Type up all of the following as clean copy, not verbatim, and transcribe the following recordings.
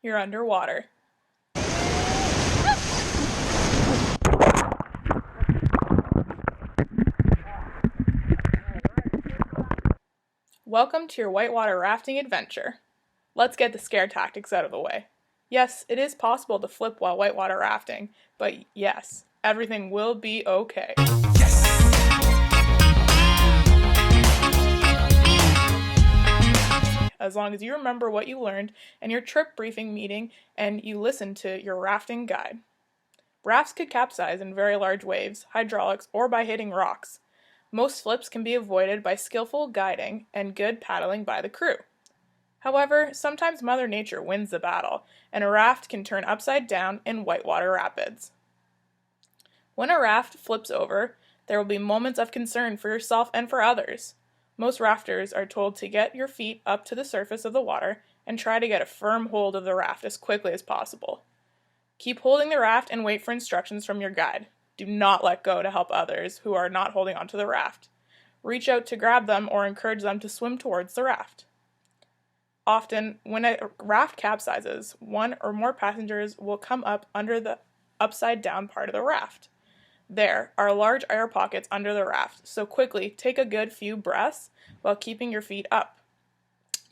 You're underwater. Welcome to your whitewater rafting adventure. Let's get the scare tactics out of the way. Yes, it is possible to flip while whitewater rafting, but yes, everything will be okay. As long as you remember what you learned in your trip briefing meeting and you listen to your rafting guide. Rafts could capsize in very large waves, hydraulics, or by hitting rocks. Most flips can be avoided by skillful guiding and good paddling by the crew. However, sometimes Mother Nature wins the battle, and a raft can turn upside down in whitewater rapids. When a raft flips over, there will be moments of concern for yourself and for others. Most rafters are told to get your feet up to the surface of the water and try to get a firm hold of the raft as quickly as possible. Keep holding the raft and wait for instructions from your guide. Do not let go to help others who are not holding onto the raft. Reach out to grab them or encourage them to swim towards the raft. Often, when a raft capsizes, one or more passengers will come up under the upside down part of the raft. There are large air pockets under the raft, so quickly take a good few breaths while keeping your feet up.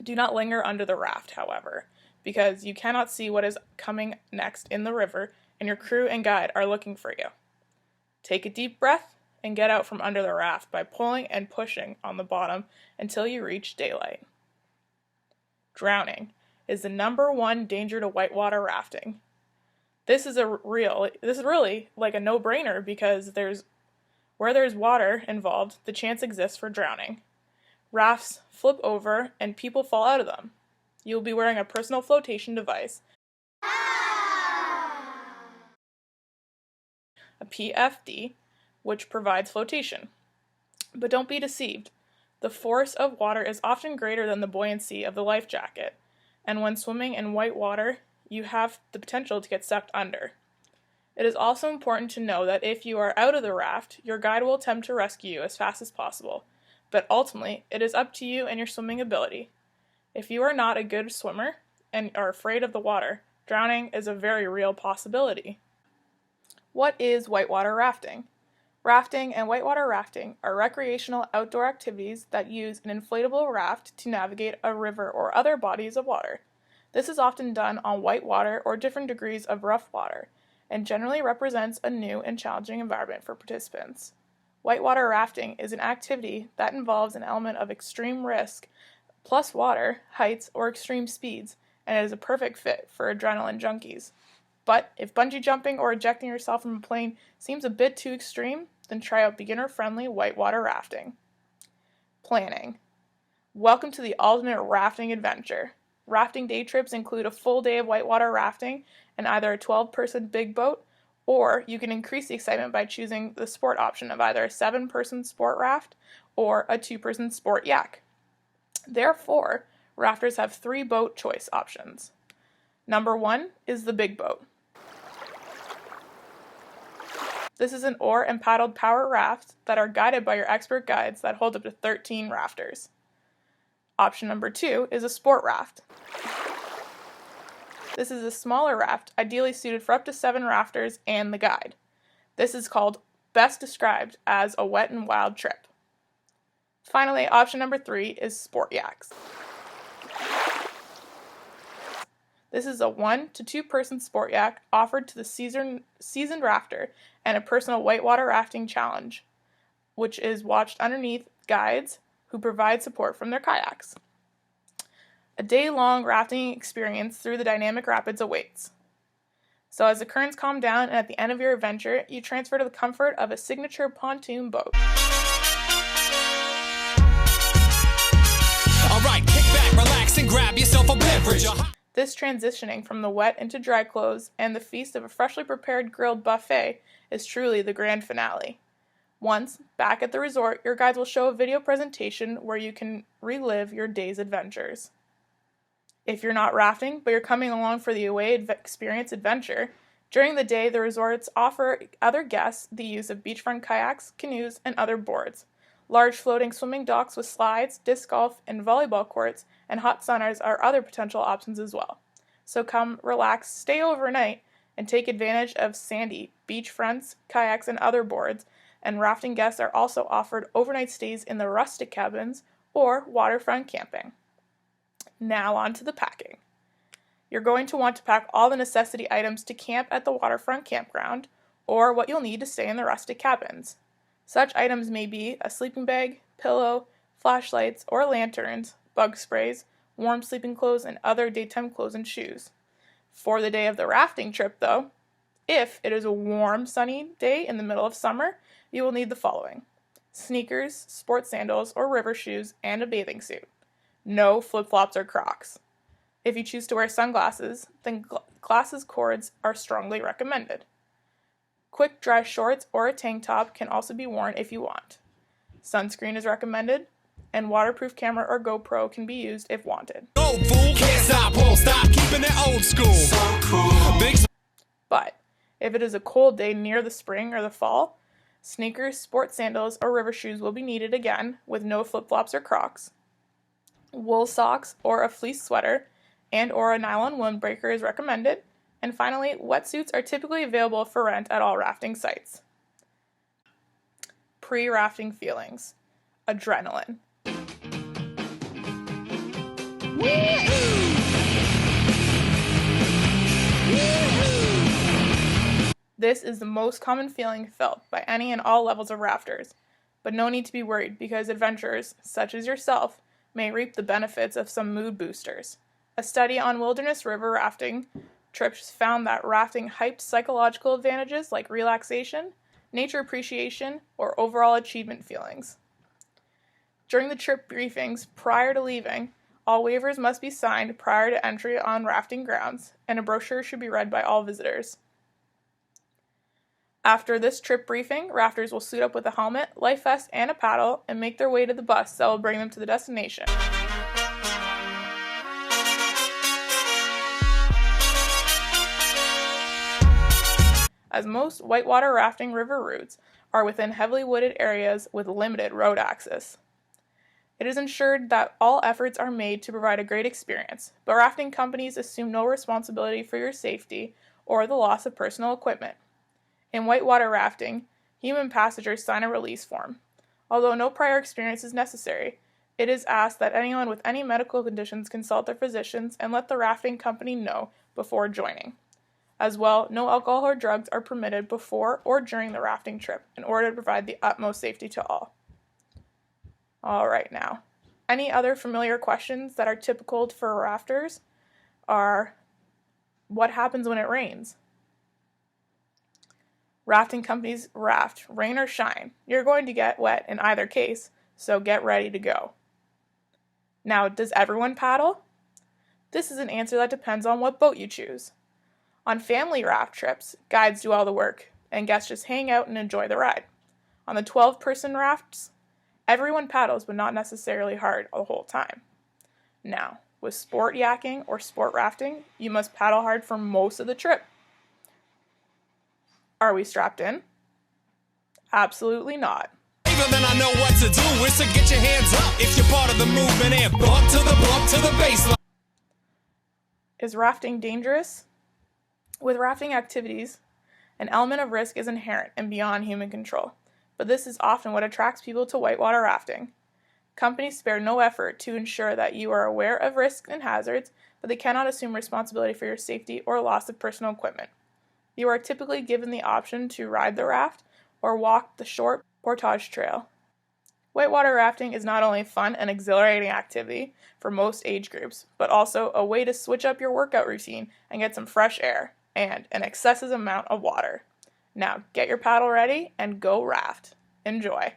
Do not linger under the raft, however, because you cannot see what is coming next in the river, and your crew and guide are looking for you. Take a deep breath and get out from under the raft by pulling and pushing on the bottom until you reach daylight. Drowning is the number one danger to whitewater rafting. This is really like a no-brainer because where there's water involved, the chance exists for drowning. Rafts flip over and people fall out of them. You'll be wearing a personal flotation device, a PFD, which provides flotation. But don't be deceived. The force of water is often greater than the buoyancy of the life jacket, and when swimming in white water, you have the potential to get sucked under. It is also important to know that if you are out of the raft, your guide will attempt to rescue you as fast as possible, but ultimately, it is up to you and your swimming ability. If you are not a good swimmer and are afraid of the water, drowning is a very real possibility. What is whitewater rafting? Rafting and whitewater rafting are recreational outdoor activities that use an inflatable raft to navigate a river or other bodies of water. This is often done on white water or different degrees of rough water, and generally represents a new and challenging environment for participants. Whitewater rafting is an activity that involves an element of extreme risk, plus water, heights, or extreme speeds, and it is a perfect fit for adrenaline junkies. But if bungee jumping or ejecting yourself from a plane seems a bit too extreme, then try out beginner-friendly whitewater rafting. Planning. Welcome to the ultimate rafting adventure. Rafting day trips include a full day of whitewater rafting and either a 12-person big boat, or you can increase the excitement by choosing the sport option of either a 7-person sport raft or a 2-person sport yak. Therefore, rafters have 3 boat choice options. Number 1 is the big boat. This is an oar and paddled power raft that are guided by your expert guides that hold up to 13 rafters. Option number 2 is a sport raft. This is a smaller raft, ideally suited for up to 7 rafters and the guide. This is best described as a wet and wild trip. Finally, option number 3 is sport yaks. This is a 1 to 2-person sport yak offered to the seasoned rafter and a personal whitewater rafting challenge, which is watched underneath guides who provide support from their kayaks. A day-long rafting experience through the dynamic rapids awaits. So as the currents calm down and at the end of your adventure, you transfer to the comfort of a signature pontoon boat. Alright, kick back, relax, and grab yourself a beverage. This transitioning from the wet into dry clothes and the feast of a freshly prepared grilled buffet is truly the grand finale. Once back at the resort, your guides will show a video presentation where you can relive your day's adventures. If you're not rafting, but you're coming along for the away experience adventure, during the day the resorts offer other guests the use of beachfront kayaks, canoes, and other boards. Large floating swimming docks with slides, disc golf, and volleyball courts, and hot saunas are other potential options as well. So come relax, stay overnight, and take advantage of sandy beach fronts, kayaks, and other boards, and rafting guests are also offered overnight stays in the rustic cabins or waterfront camping. Now on to the packing. You're going to want to pack all the necessity items to camp at the waterfront campground, or what you'll need to stay in the rustic cabins. Such items may be a sleeping bag, pillow, flashlights or lanterns, bug sprays, warm sleeping clothes, and other daytime clothes and shoes. For the day of the rafting trip, though, if it is a warm, sunny day in the middle of summer, you will need the following: sneakers, sports sandals or river shoes, and a bathing suit. No flip-flops or Crocs. If you choose to wear sunglasses, then glasses cords are strongly recommended. Quick dry shorts or a tank top can also be worn if you want. Sunscreen is recommended, and waterproof camera or GoPro can be used if wanted. Go, fool, can't stop, won't stop, keeping it old school. So cool. Big... But if it is a cold day near the spring or the fall, sneakers, sports sandals, or river shoes will be needed again, with no flip-flops or Crocs. Wool socks or a fleece sweater and or a nylon windbreaker is recommended. And finally, wetsuits are typically available for rent at all rafting sites. Pre-rafting feelings. Adrenaline. This is the most common feeling felt by any and all levels of rafters, but no need to be worried because adventurers, such as yourself, may reap the benefits of some mood boosters. A study on wilderness river rafting trips found that rafting hyped psychological advantages like relaxation, nature appreciation, or overall achievement feelings. During the trip briefings prior to leaving, all waivers must be signed prior to entry on rafting grounds, and a brochure should be read by all visitors. After this trip briefing, rafters will suit up with a helmet, life vest, and a paddle and make their way to the bus that will bring them to the destination. As most whitewater rafting river routes are within heavily wooded areas with limited road access. It is ensured that all efforts are made to provide a great experience, but rafting companies assume no responsibility for your safety or the loss of personal equipment. In whitewater rafting, human passengers sign a release form. Although no prior experience is necessary, it is asked that anyone with any medical conditions consult their physicians and let the rafting company know before joining. As well, no alcohol or drugs are permitted before or during the rafting trip in order to provide the utmost safety to all. Alright now, any other familiar questions that are typical for rafters are, what happens when it rains? Rafting companies raft, rain or shine. You're going to get wet in either case, so get ready to go. Now, does everyone paddle? This is an answer that depends on what boat you choose. On family raft trips, guides do all the work, and guests just hang out and enjoy the ride. On the 12-person rafts, everyone paddles, but not necessarily hard the whole time. Now, with sport yakking or sport rafting, you must paddle hard for most of the trip. Are we strapped in? Absolutely not. Even then I know what to do is to get your hands up if you're part of the movement and bump to the baseline. Is rafting dangerous? With rafting activities, an element of risk is inherent and beyond human control, but this is often what attracts people to whitewater rafting. Companies spare no effort to ensure that you are aware of risks and hazards, but they cannot assume responsibility for your safety or loss of personal equipment. You are typically given the option to ride the raft or walk the short portage trail. Whitewater rafting is not only a fun and exhilarating activity for most age groups, but also a way to switch up your workout routine and get some fresh air and an excessive amount of water. Now, get your paddle ready and go raft. Enjoy.